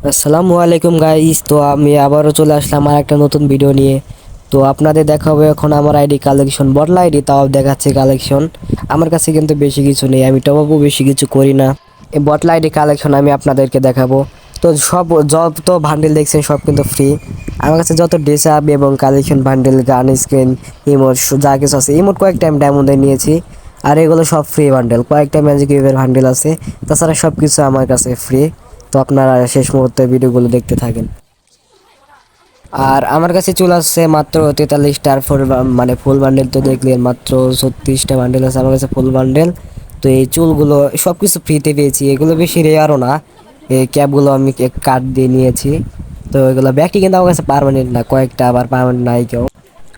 আসসালামু আলাইকুম গাইস। তো আমি আবারও চলে আসলাম আর একটা নতুন ভিডিও নিয়ে। তো আপনাদের দেখাবো এখন আমার আইডি কালেকশন, বটলা আইডি, তাও দেখাচ্ছে কালেকশন। আমার কাছে কিন্তু বেশি কিছু নেই, আমি টপ আপও বেশি কিছু করি না। এই বটলা আইডি কালেকশন আমি আপনাদেরকে দেখাবো। তো সব যত বান্ডেল দেখছেন সব কিন্তু ফ্রি। আমার কাছে যত ড্রেস আপ এবং কালেকশন বান্ডেল, গান স্ক্রিন, ইমোট যা কিছু আছে, ইমোট কয়েকটা আমি ডায়মন্ডে নিয়েছি। আর এগুলো সব ফ্রি বান্ডেল, কয়েকটা ম্যাজিক ইভের বান্ডেল আছে। তাছাড়া সব কিছু আমার কাছে ফ্রি। তো আপনারা শেষ মুহূর্তে ভিডিওগুলো দেখতে থাকেন। আর আমার কাছে চলে আসছে মাত্র 43টার মানে ফুল বান্ডেল। তো দেখলেন মাত্র 36টা বান্ডেল আছে আমার কাছে ফুল বান্ডেল। তো এই চুলগুলো সব কিছু ফ্রিতে পেয়েছি, এগুলো বেশি রেয়ারও না। এই ক্যাপগুলো আমি কার্ড দিয়ে নিয়েছি। তো এগুলো ব্যাগটি কিন্তু আমার কাছে পার্মানেন্ট না, কয়েকটা আবার পার্মানেন্ট নাই কেউ।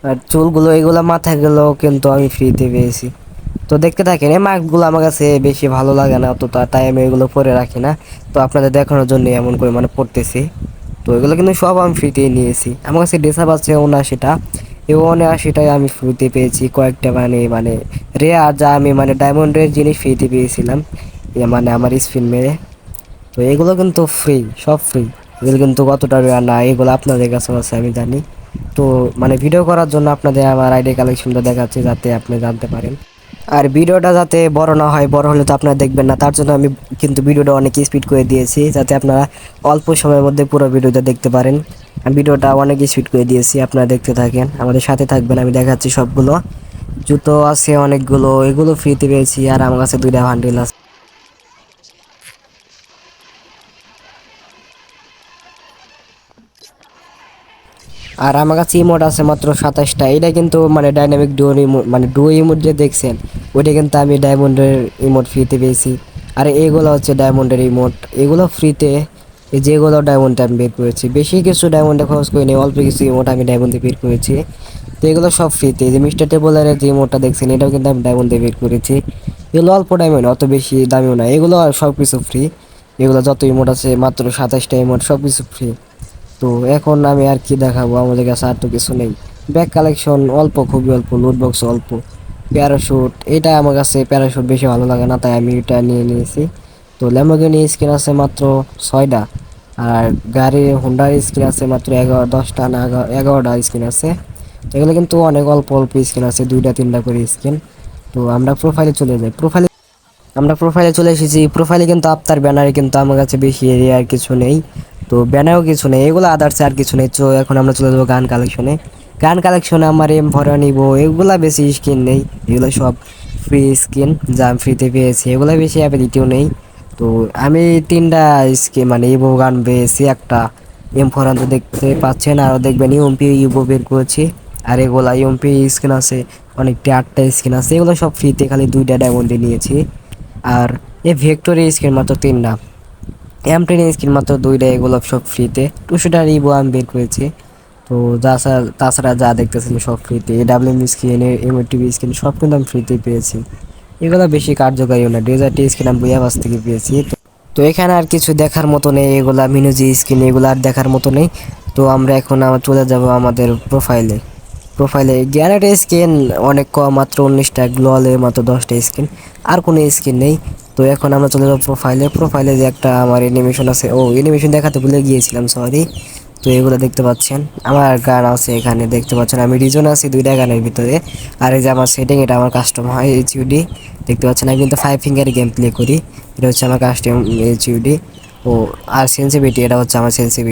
আর চুলগুলো এগুলো মাথাগুলো কিন্তু আমি ফ্রিতে পেয়েছি। তো দেখতে থাকেন, এই মার্কগুলো আমার কাছে বেশি ভালো লাগে না অতটা, তাই আমি এগুলো পরে রাখি না। তো আপনাদের দেখানোর জন্য এমন করে মানে পড়তেছি। তো এগুলো কিন্তু সব আমি ফ্রিতে নিয়েছি। আমার কাছে ড্রেসআপ আছে 79টা, এই 79টাই আমি ফ্রিতে পেয়েছি। কয়েকটা মানে রেয়ার যা আমি মানে ডায়মন্ডের জিনিস ফ্রিতে পেয়েছিলাম, মানে আমার স্পিন মেরে। তো এগুলো কিন্তু ফ্রি, সব ফ্রি। এগুলো কিন্তু কতটা রেয়ার না, এগুলো আপনাদের কাছে আছে আমি জানি। তো মানে ভিডিও করার জন্য আপনাদের আমার আইডি কালেকশনটা দেখাচ্ছি, যাতে আপনি জানতে পারেন। আর ভিডিওটা যাতে বড় না হয়, বড় হলে তো আপনারা দেখবেন না, তার জন্য আমি কিন্তু ভিডিওটা অনেক স্পিড করে দিয়েছি, যাতে আপনারা অল্প সময়ের মধ্যে পুরো ভিডিওটা দেখতে পারেন। আমি ভিডিওটা অনেক স্পিড করে দিয়েছি, আপনারা দেখতে থাকেন, আমাদের সাথে থাকবেন, আমি দেখাচ্ছি সবগুলো। জুতো আছে অনেকগুলো, এগুলো ফ্রিতে পেয়েছি। আর আমার কাছে 2টা বান্ডিল আছে। আর আমার কাছে ইমোট আছে মাত্র 27টা। এটা কিন্তু মানে ডাইনামিক ডুয়ো ইমোট, মানে ডুয়ো ইমোট যে দেখছেন ওইটা কিন্তু আমি ডায়মন্ডের ইমোট ফ্রিতে পেয়েছি। আর এগুলো হচ্ছে ডায়মন্ডের ইমোট, এগুলো ফ্রিতে। এই যেগুলো ডায়মন্ডে আমি বের করেছি, বেশি কিছু ডায়মন্ডে খরচ করিনি, অল্প কিছু ইমোট আমি ডায়মন্ডে বের করেছি। তো এগুলো সব ফ্রিতে। যে মিস্টার টেবলের যে ইমোটটা দেখছেন এটাও কিন্তু আমি ডায়মন্ডে বের করেছি। এগুলো অল্প ডায়মন্ড, অত বেশি দামিও না, এগুলো সব কিছু ফ্রি। এগুলো যত ইমোট আছে মাত্র 27টা ইমোট, সব কিছু ফ্রি। তো এখন আমি আর কি দেখাবো, আমাদের কাছে আর তো কিছু নেই। ব্যাগ কালেকশন অল্প, খুবই অল্প, লুট বক্স অল্প। প্যারাশুট, এটা আমার কাছে প্যারাশুট বেশি ভালো লাগে না, তাই আমি এটা নিয়ে নিয়েছি। তো ল্যাম্বরগিনি স্কিন আছে মাত্র 6টা। আর গাড়ির হোন্ডার স্কিন আছে মাত্র 10টা না 11টা স্কিন আছে। এগুলো কিন্তু অনেক অল্প অল্প স্কিন আছে, 2টা 3টা করে স্কিন। তো আমরা প্রোফাইলে চলে যাই। আমরা প্রোফাইলে চলে এসেছি। প্রোফাইলে কিন্তু আফতার ব্যানারে কিন্তু আমার কাছে বেশি এরিয়া আর কিছু নেই। তো ব্যানারও কিছু নেই, এগুলো আদার্স আর কিছু নেই। তো এখন আমরা চলে যাবো গান কালেকশনে। গান কালেকশনে আমার এম ভরা নিব, এগুলা বেশি স্কিন নেই, এগুলো সব ফ্রি স্কিন যা আমি ফ্রিতে পেয়েছি, এগুলো বেশি অ্যাবিলিটিও নেই। তো আমি 3টা স্কিন মানে ইভো গান পেয়েছি, একটা এম ফরান তো দেখতে পাচ্ছেন, আরও দেখবেন ইউএমপি ইভো বের করেছি। আর এগুলা ইউএমপি স্কিন আছে অনেকটা, 8টা স্কিন আছে, এগুলো সব ফ্রিতে, খালি 2টা ডায়মন্ডে নিয়েছি। আর এই ভেক্টরি স্কিন মাত্র 3টা, M10 স্কিন মাত্র 2টা, এগুলো সব ফ্রিতে। 200টা রিবো আমি বের করেছি। তো তাছাড়া যা দেখতেছেন সব ফ্রিতে। ডাব্লিউএম স্কিন, এমটিভি স্কিন সব কিন্তু আমি ফ্রিতে পেয়েছি। এগুলো বেশি কার্যকারীও না, ডেজার্টি স্কিন আমি বুয়াবাস থেকে পেয়েছি। তো এখানে আর কিছু দেখার মতো নেই, এগুলা মিনুজি স্কিন, এগুলো আর দেখার মতো নেই। তো আমরা এখন চলে যাব আমাদের প্রোফাইলে গ্যারেট স্কিন অনেক কম, মাত্র 19টা, গ্লোয়ালের মাত্র 10টা স্কিন, আর কোনো স্কিন নেই। তো এখন আমরা চলে যাবো প্রোফাইলে যে একটা আমার অ্যানিমেশন আছে, অ্যানিমেশন দেখাতে ভুলে গিয়েছিলাম, সরি। তো এগুলো দেখতে পাচ্ছেন, আমার গান আছে এখানে দেখতে পাচ্ছেন, আমি রিজন আছি 2টা গানের ভিতরে। আর এই যে আমার সেটিং, এটা আমার কাস্টম হয় এইচইউডি, দেখতে পাচ্ছেন। আমি কিন্তু 5 ফিঙ্গারে গেম প্লে করি, এটা হচ্ছে আমার কাস্টম এইচইউডি। আর সেন্সিভিটি, এটা হচ্ছে আমার সেন্সিভিটি।